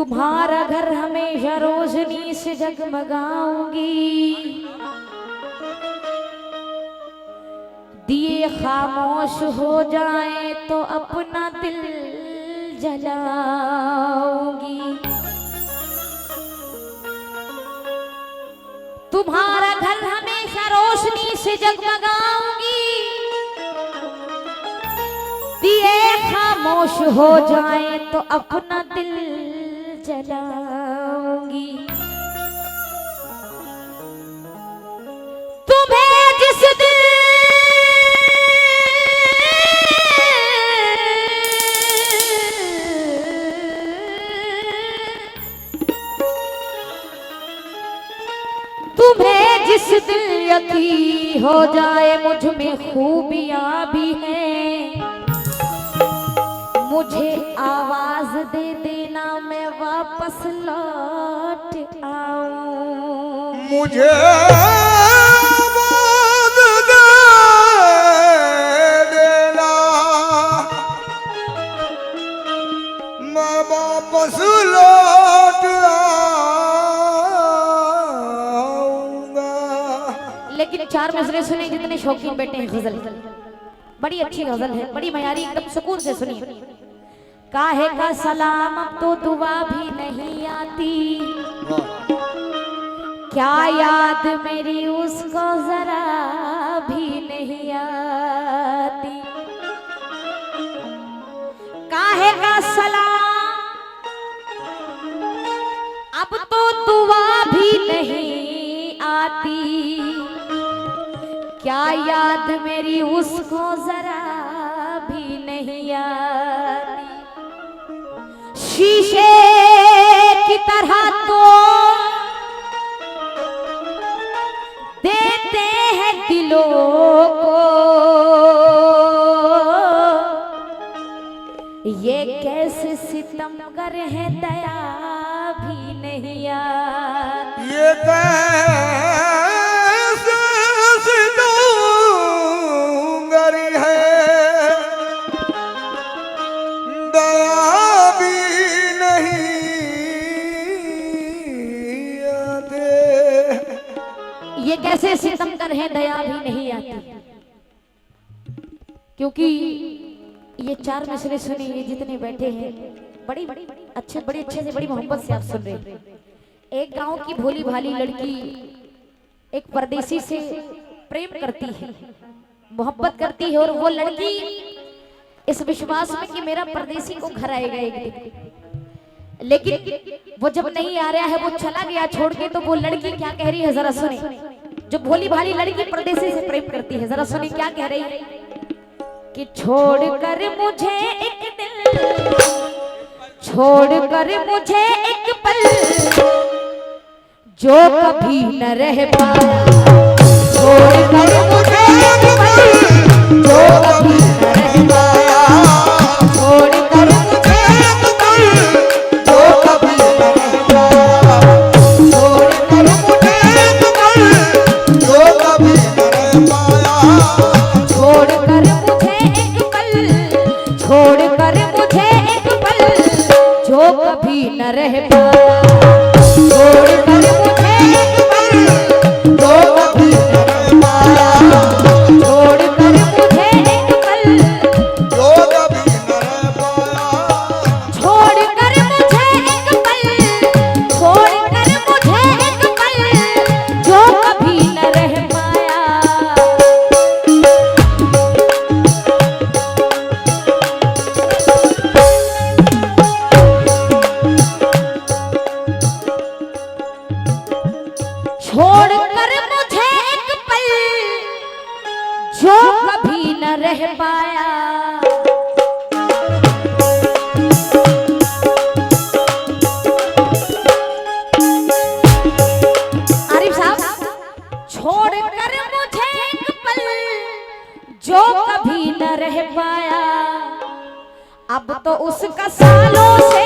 तुम्हारा घर हमेशा रोशनी से जगमगाऊंगी, दिए खामोश हो जाए तो अपना दिल जलाऊंगी। तुम्हारा घर हमेशा रोशनी से जगमगाऊंगी, दिए खामोश हो जाए तो अपना दिल जलाऊंगी। तुम्हें जिस दिल तुम्हें जिस दिल यकीन हो जाए मुझ में खूबियां भी हैं, मुझे आवाज दे देना मैं वापस लौट आऊं। मुझे आवाज दे देना मैं वापस लौट आऊंगा। लेकिन चार मजरे सुने जितने शौकीन बैठे हैं गजल, बड़ी अच्छी गजल है, बड़ी मयारी, एकदम सुकून से सुनिए। काहे का सलाम अब तो दुआ भी नहीं आती, क्या याद मेरी उसको जरा भी नहीं आती। काहे का सलाम अब तो दुआ भी नहीं आती, क्या याद मेरी उसको जरा भी नहीं आती। शीशे की तरह तो देते हैं दिलों को, ये कैसे सितमगर है दया भी नहीं आती। ये कैसे ये कैसे सितमगर है दया भी नहीं आती। क्योंकि ये चार मिसरे सुने, ये जितने बैठे हैं बड़ी अच्छे से बड़ी मोहब्बत से आप सुन रहे हैं। एक गांव की भोली भाली लड़की एक परदेसी से प्रेम करती है, मोहब्बत करती है, और वो लड़की इस विश्वास में कि मेरा परदेसी को घर आएगा एक दिन, लेकिन वो जब नहीं आ रहा है, वो चला गया छोड़ के, तो वो लड़की क्या कह रही है जरा सुने। जो भोली भाली लड़की परदेसी से प्रेम करती है, जरा सुने क्या कह रही है कि छोड़कर मुझे एक दिल, छोड़कर मुझे एक पल, जो कभी न रह पाया, छोड़कर मुझे एक पल, जो कभी न रह पाया, छोड़कर मुझे एक पल, जो कभी न रह पाया, छोड़कर मुझे एक पल, जो कभी न रह पाया, छोड़कर मुझे एक पल, छोड़कर मुझे एक पल, जो कभी न रह पाया, छोड़कर मुझे एक पल, जो कभी न रह पाया, छोड़कर मुझे एक पल, जो कभी न रह पाया, छोड़कर मुझे एक पल, छोड़कर मुझे एक पल, जो कभी न रह पाया। छोड़कर मुझे एक पल, जो कभी न रह पाया। आरिफ साहब, छोड़कर मुझे एक पल, जो कभी न रह पाया, अब तो उसका सालों से,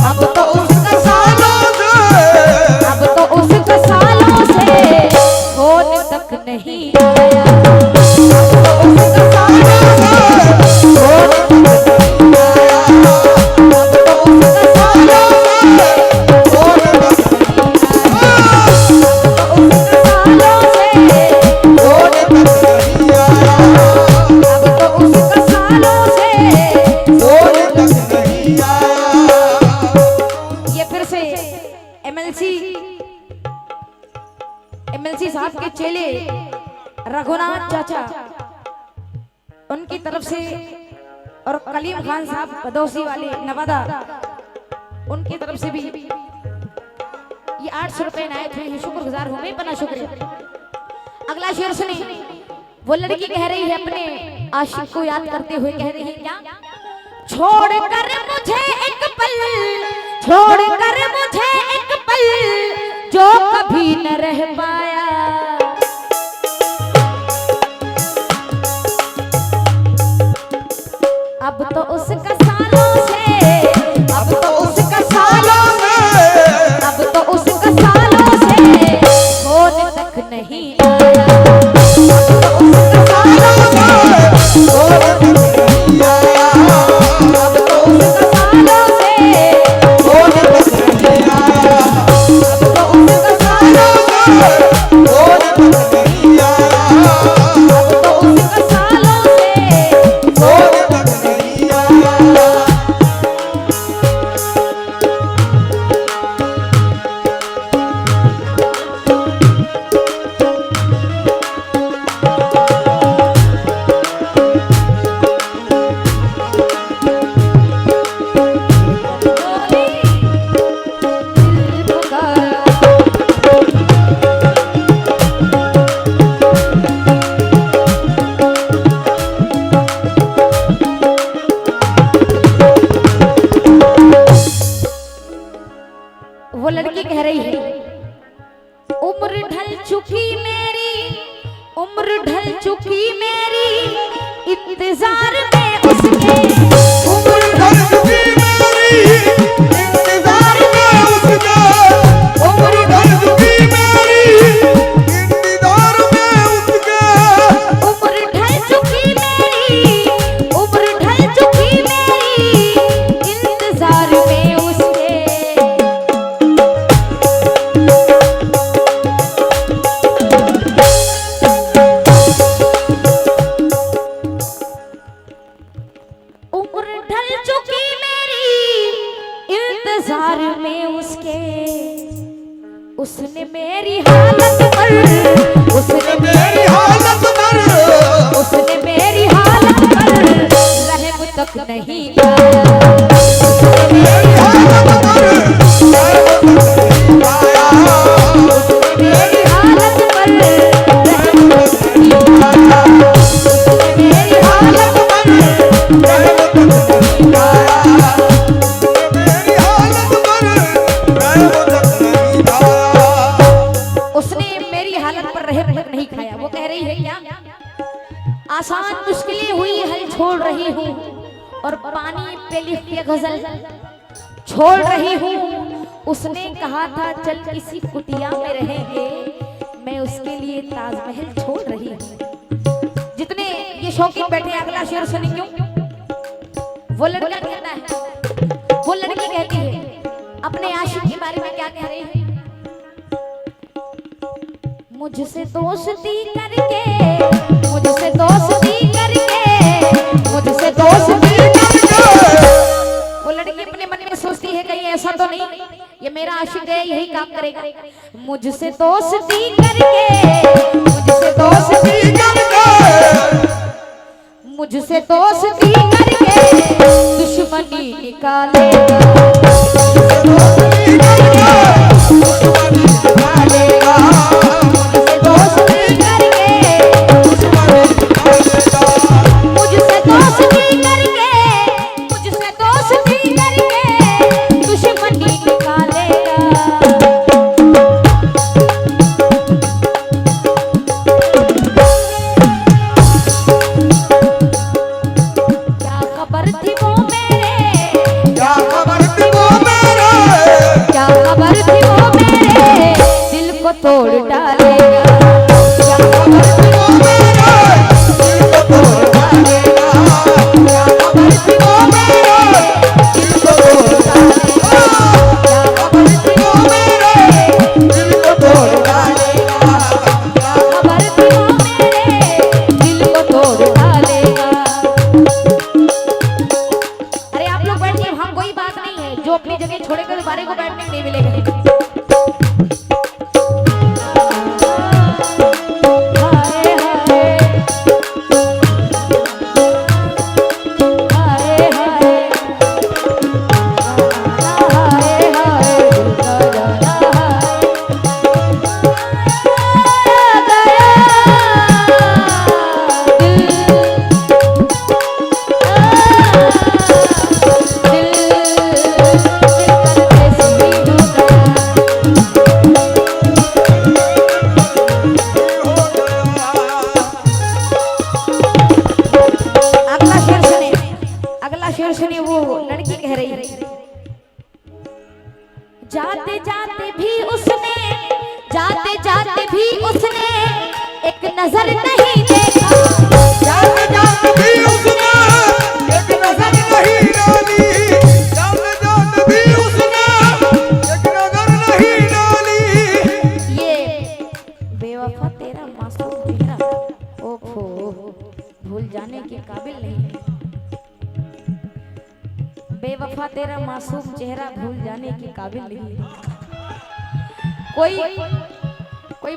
अब तो उसका सालों से, अब तो उसका सालों से फोन तक नहीं आया, अब तो उसका सालों से फोन तक नहीं आया, अब तो उसका सालों से साहब के चेले रघुनाथ चाचा उनकी तरफ से और कलीम खान साहब बदौसी वाले नवादा उनकी तरफ से भी ये 800 रुपए इनायत हुए हैं। शुक्रगुजार हूं मैं, बना शुक्रिया। अगला शेर सुने। वो लड़की कह रही है अपने आशिक को याद करते हुए, कह रही है क्या? छोड़ कर मुझे एक पल, छोड़ कर मुझे एक पल, जो कभी न रह पाया। अब तो उसका सालों से, अब तो उसका सालों से, अब तो उसका सालों से फोन तक नहीं आया। अब तो उसका सालों से फोन तक नहीं आया। अब तो उसका सालों से फोन तक नहीं आया। अब तो उसका सालों से फोन तक नहीं आया। अब तो उसका सालों से फोन तक नहीं आया। वो लड़की कह रही है, उम्र ढल चुकी मेरी, उम्र ढल चुकी मेरी, इंतजार में उसके, उम्र ढल चुकी मेरी, इंतजार में उसके, उम्र ढल चुकी मेरी, इंतजार में उसके, उम्र ढल चुकी मेरी, उम्र ढल चुकी मेरी, इंतजार में उसके। उम्र ढल चुकी मेरी, इंतजार में उसके, उसने मेरी हालत पर, उसने मेरी हालत पर, उसने मेरी हालत पर रहम तक नहीं आया। उसने मेरी हालत पर रहम तक नहीं आया। उसने मेरी हालत पर रहम तक नहीं आया। उसने मेरी हालत पर रहम तक नहीं आया। मेरी हालत पर रहम तक नहीं आया। उसने मेरी हालत पर रहम तक नहीं खाया। वो कह रही है क्या? आसान मुश्किलें हुई हल छोड़ रही हूँ, और पानी पे लिख के गजल छोड़ रही हूँ। उसने कहा था चल किसी कुटिया में रहेंगे, मैं उसके लिए ताजमहल छोड़ रही हूँ। जितने ये शौकीन बैठे हैं, अगला शेर सुने क्यों? वो लड़का कहता है, वो लड़की कहती है अपने आशिक के बारे में, क्या कह रही है? मुझसे दोस्ती करके, मुझसे दोस्ती करके, मुझसे दोस्ती करके। वो लड़की अपने मन में सोचती है कहीं ऐसा तो नहीं ये मेरा आशिक है, यही काम करेगा। मुझसे दोस्ती करके, मुझसे दोस्ती करके, मुझसे दोस्ती करके दुश्मनी निकालेगा। मुझसे दोस्ती करके दुश्मनी निकालेगा। मुझसे दोस्ती करके, मुझसे दोस्ती करके दुश्मनी निकालेगा। क्या खबर थी वो मेरे, क्या खबर थी वो मेरे, क्या खबर थी वो मेरे, दिल को तोड़ डालेगा। क्या खबर थी वो मेरे, दिल को तोड़ डालेगा। क्या खबर थी वो मेरे, दिल को तोड़ डालेगा। क्या खबर थी वो मेरे, दिल को तोड़ डालेगा। क्या खबर थी वो मेरे, दिल को तोड़ डालेगा। अरे आप लोग बैठिए, हम कोई बात नहीं है, जो अपनी जगह छोड़ेगा दोबारा को बैठने नहीं मिलेगा। जाते जाते भी उसने, जाते जाते भी उसने एक नजर नहीं देखा। जाते जाते भी उसने एक नजर नहीं डाली, जाते जाते भी उसने एक नजर नहीं डाली। ये बेवफा तेरा मासूम चेहरा, ओफो, भूल जाने के काबिल नहीं। बेवफा तेरा मासूम चेहरा भूल जाने के काबिल नहीं। कोई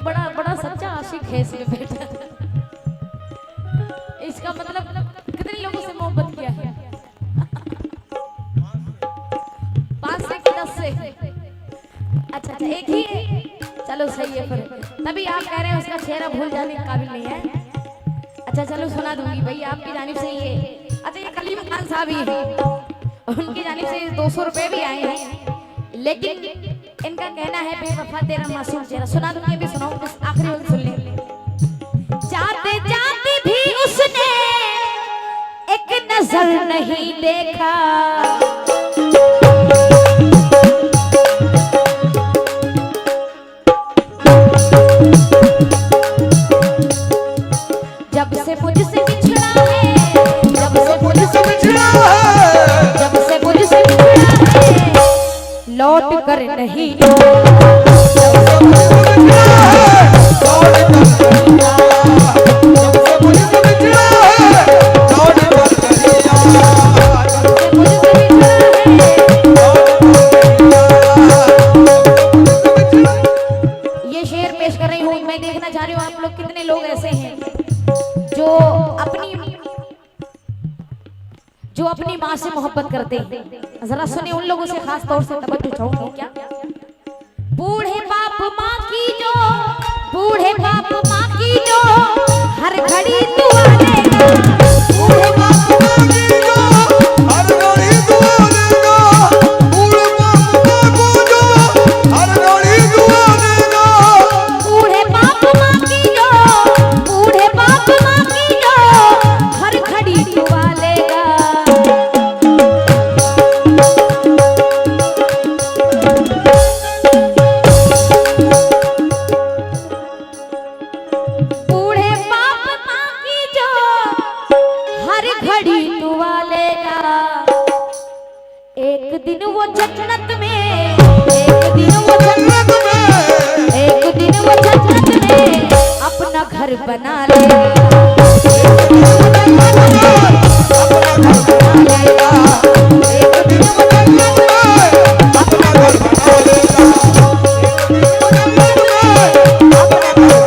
बड़ा बड़ा सच्चा आशिक है इसमें बैठा। इसका मतलब कितने लोगों से मोहब्बत किया है? 5 से कि 10 से? अच्छा, एक ही है। चलो सही है फिर। तभी आप कह रहे हैं उसका चेहरा भूल जाने के काबिल नहीं है। अच्छा चलो सुना दूंगी भाई आपकी जानिब से ये। अच्छा ये कलीम खान साहब ही है, उनकी जानिब से 200 रुपए भी आए हैं, लेकिन इनका कहना है बेवफा तेरा मासूम चेहरा। सुना दूंगी, अभी सुनाऊं, बस आखिरी वाली सुन ले। जाते जाते भी उसने एक नजर नहीं देखा, जब से मुझसे बिछड़ा है, जब से मुझसे बिछड़ा है, जब से मुझसे बिछड़ा है, लौट कर नहीं ये शेर पेश कर रही हूँ। मैं देखना चाह रही हूँ आप लोग कितने लोग ऐसे हैं जो अपनी माँ से मोहब्बत करते हैं। जरा सुने, उन लोगों से खास तौर से तवज्जो चाहूंगी। क्या बूढ़े बाप माँ की जो, बूढ़े बाप माँ की जो हर घड़ी दुआ देगा, बूढ़े बाप माँ की जो हर घड़ी दुआ देगा, बूढ़े बाप माँ को जो हर घड़ी दुआ देगा। बूढ़े बाप माँ की जो, बूढ़े बाप माँ की जो हर घड़ी दुआ लेगा। बूढ़े बाप माँ की जो हर घड़ी दुआ लेगा। एक दिन वो जन्नत में, एक दिन वो जन्नत में, एक दिन वो जन्नत में अपना घर बना लेगा, अपना घर बना लेगा, एक दिन वो जन्नत में अपना घर बना लेगा, एक दिन वो जन्नत में अपना घर बना लेगा, एक दिन वो जन्नत में अपना घर बना लेगा।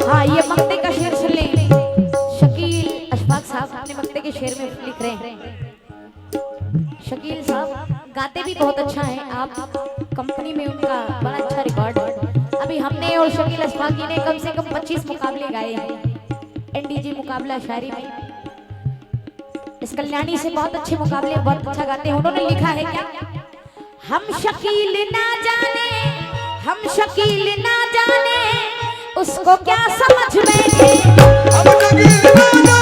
हाँ ये मक्ते का शेर सुन लें। शकील अशफाक साहब अपने मक्ते के शेर में लिख रहे हैं। शकील साहब गाते भी बहुत अच्छा है, आप कंपनी में उनका बड़ा अच्छा रिकॉर्ड है। अभी हमने और शकील अशफाक जी ने कम से कम 25 मुकाबले गाए हैं एनडीजे मुकाबला शायरी में। इस कल्याणी से बहुत अच्छे मुकाबले, बहुत अच्छा गाते हैं। उन्होंने लिखा है क्या, हम शकील ना जाने, हम शकील ना जाने उसको क्या समझ में थे, हम शकील ना